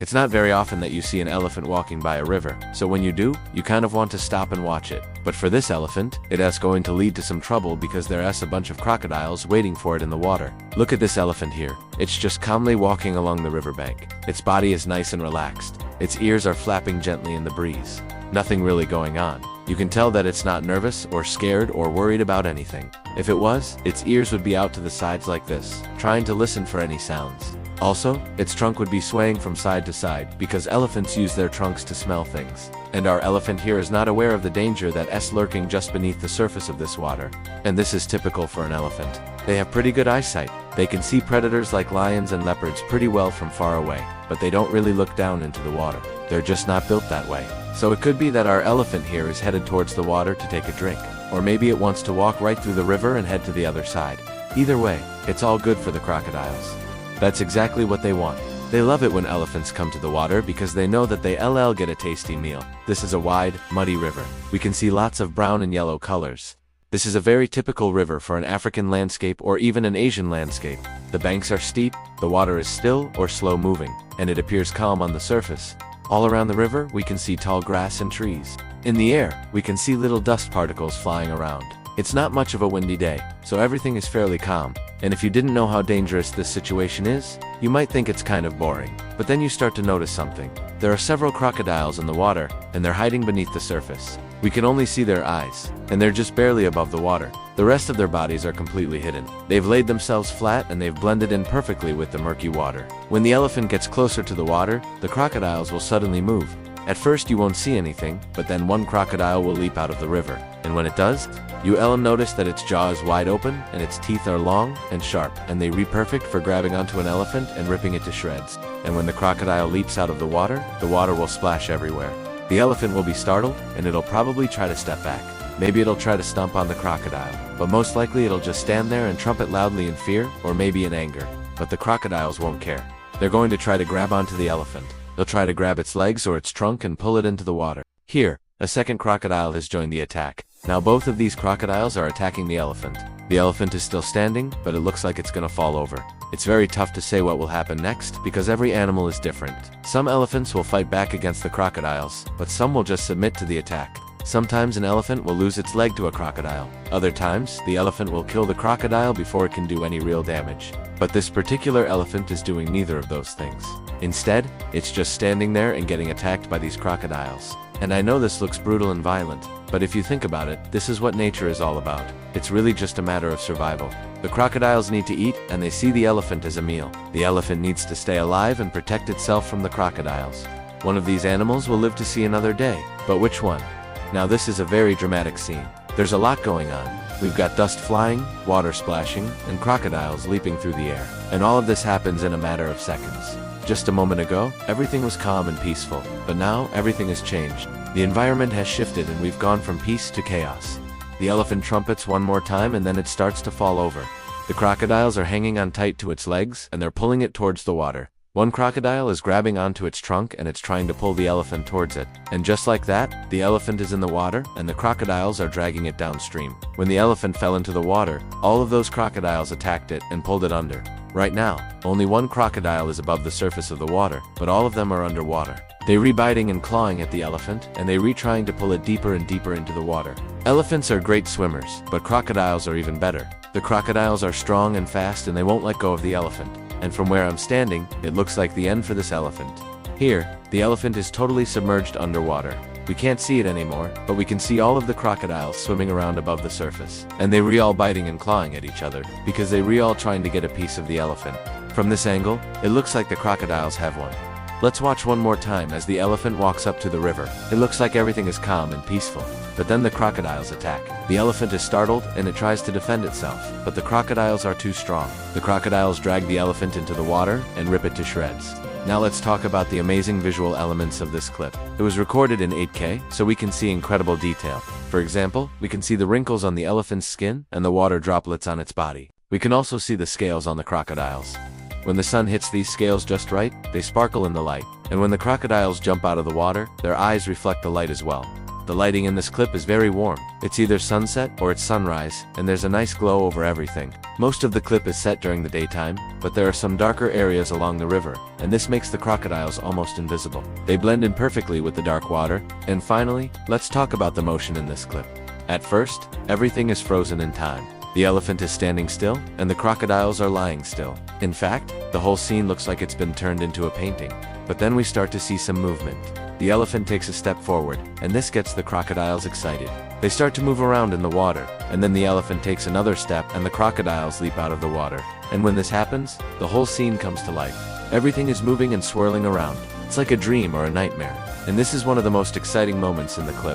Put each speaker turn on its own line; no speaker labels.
It's not very often that you see an elephant walking by a river, so when you do, you kind of want to stop and watch it. But for this elephant, it is going to lead to some trouble because there is a bunch of crocodiles waiting for it in the water. Look at this elephant here. It's just calmly walking along the riverbank. Its body is nice and relaxed. Its ears are flapping gently in the breeze. Nothing really going on. You can tell that it's not nervous or scared or worried about anything. If it was, its ears would be out to the sides like this, trying to listen for any sounds. Also, its trunk would be swaying from side to side because elephants use their trunks to smell things. And our elephant here is not aware of the danger that is lurking just beneath the surface of this water. And this is typical for an elephant. They have pretty good eyesight. They can see predators like lions and leopards pretty well from far away, but they don't really look down into the water. They're just not built that way. So it could be that our elephant here is headed towards the water to take a drink. Or maybe it wants to walk right through the river and head to the other side. Either way, it's all good for the crocodiles. That's exactly what they want. They love it when elephants come to the water because they know that they get a tasty meal. This is a wide, muddy river. We can see lots of brown and yellow colors. This is a very typical river for an African landscape or even an Asian landscape. The banks are steep, the water is still or slow moving, and it appears calm on the surface. All around the river, we can see tall grass and trees. In the air, we can see little dust particles flying around. It's not much of a windy day, so everything is fairly calm. And if you didn't know how dangerous this situation is, you might think it's kind of boring. But then you start to notice something. There are several crocodiles in the water, and they're hiding beneath the surface. We can only see their eyes, and they're just barely above the water. The rest of their bodies are completely hidden. They've laid themselves flat and they've blended in perfectly with the murky water. When the elephant gets closer to the water, the crocodiles will suddenly move. At first you won't see anything, but then one crocodile will leap out of the river. And when it does, you'll notice that its jaw is wide open and its teeth are long and sharp, and they perfect for grabbing onto an elephant and ripping it to shreds. And when the crocodile leaps out of the water will splash everywhere. The elephant will be startled, and it'll probably try to step back. Maybe it'll try to stomp on the crocodile, but most likely it'll just stand there and trumpet loudly in fear or maybe in anger. But the crocodiles won't care. They're going to try to grab onto the elephant. They'll try to grab its legs or its trunk and pull it into the water. Here, a second crocodile has joined the attack. Now both of these crocodiles are attacking the elephant. The elephant is still standing, but it looks like it's gonna fall over. It's very tough to say what will happen next because every animal is different. Some elephants will fight back against the crocodiles, but some will just submit to the attack. Sometimes an elephant will lose its leg to a crocodile. Other times, the elephant will kill the crocodile before it can do any real damage. But this particular elephant is doing neither of those things. Instead, it's just standing there and getting attacked by these crocodiles. And I know this looks brutal and violent, but if you think about it, this is what nature is all about. It's really just a matter of survival. The crocodiles need to eat, and they see the elephant as a meal. The elephant needs to stay alive and protect itself from the crocodiles. One of these animals will live to see another day, but which one? Now this is a very dramatic scene. There's a lot going on. We've got dust flying, water splashing, and crocodiles leaping through the air. And all of this happens in a matter of seconds. Just a moment ago, everything was calm and peaceful, but now everything has changed. The environment has shifted and we've gone from peace to chaos. The elephant trumpets one more time and then it starts to fall over. The crocodiles are hanging on tight to its legs and they're pulling it towards the water. One crocodile is grabbing onto its trunk and it's trying to pull the elephant towards it. And just like that, the elephant is in the water and the crocodiles are dragging it downstream. When the elephant fell into the water, all of those crocodiles attacked it and pulled it under. Right now, only one crocodile is above the surface of the water, but all of them are underwater. They biting and clawing at the elephant, and they trying to pull it deeper and deeper into the water. Elephants are great swimmers, but crocodiles are even better. The crocodiles are strong and fast and they won't let go of the elephant. And from where I'm standing, it looks like the end for this elephant. Here, the elephant is totally submerged underwater. We can't see it anymore, but we can see all of the crocodiles swimming around above the surface. And they all biting and clawing at each other, because they all trying to get a piece of the elephant. From this angle, it looks like the crocodiles have one. Let's watch one more time as the elephant walks up to the river. It looks like everything is calm and peaceful. But then the crocodiles attack. The elephant is startled and it tries to defend itself, but the crocodiles are too strong. The crocodiles drag the elephant into the water and rip it to shreds. Now let's talk about the amazing visual elements of this clip. It was recorded in 8K, so we can see incredible detail. For example, we can see the wrinkles on the elephant's skin and the water droplets on its body. We can also see the scales on the crocodiles. When the sun hits these scales just right, they sparkle in the light. And when the crocodiles jump out of the water, their eyes reflect the light as well. The lighting in this clip is very warm. It's either sunset or it's sunrise, and there's a nice glow over everything. Most of the clip is set during the daytime, but there are some darker areas along the river, and this makes the crocodiles almost invisible. They blend in perfectly with the dark water. And finally, let's talk about the motion in this clip. At first, everything is frozen in time. The elephant is standing still, and the crocodiles are lying still. In fact, the whole scene looks like it's been turned into a painting. But then we start to see some movement. The elephant takes a step forward, and this gets the crocodiles excited. They start to move around in the water, and then the elephant takes another step and the crocodiles leap out of the water. And when this happens, the whole scene comes to life. Everything is moving and swirling around. It's like a dream or a nightmare. And this is one of the most exciting moments in the clip.